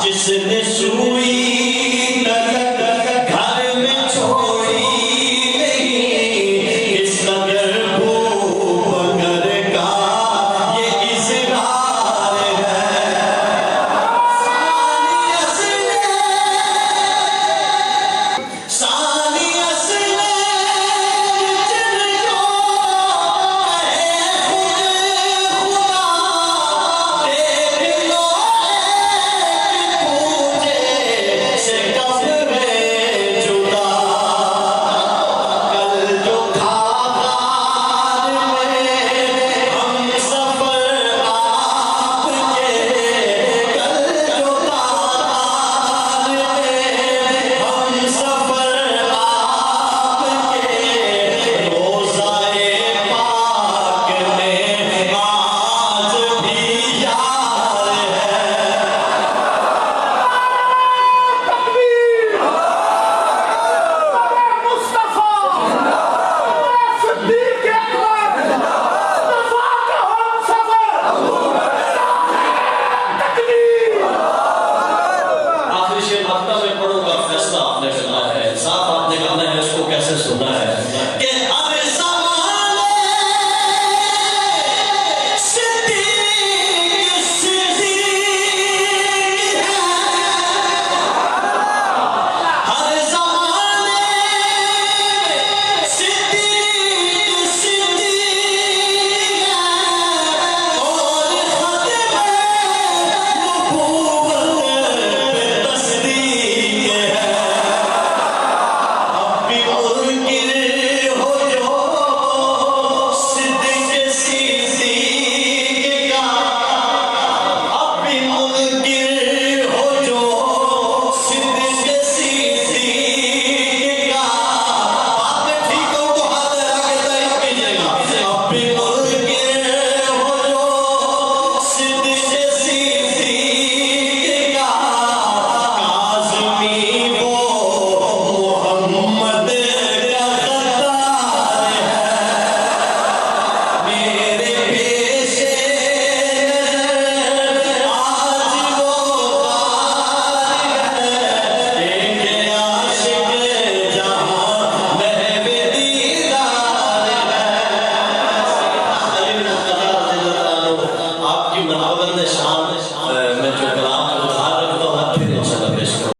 जिसने सुई घर में छोड़ी नहीं, इस कदर भूख का ये इज़हार है। सानिया से जिनको सुना है कि हर ज़माने सिद्दीक़ है, हर ज़माने सिद्दीक़ है और ख़त्म नबूवत पे तस्दीक़ है। शान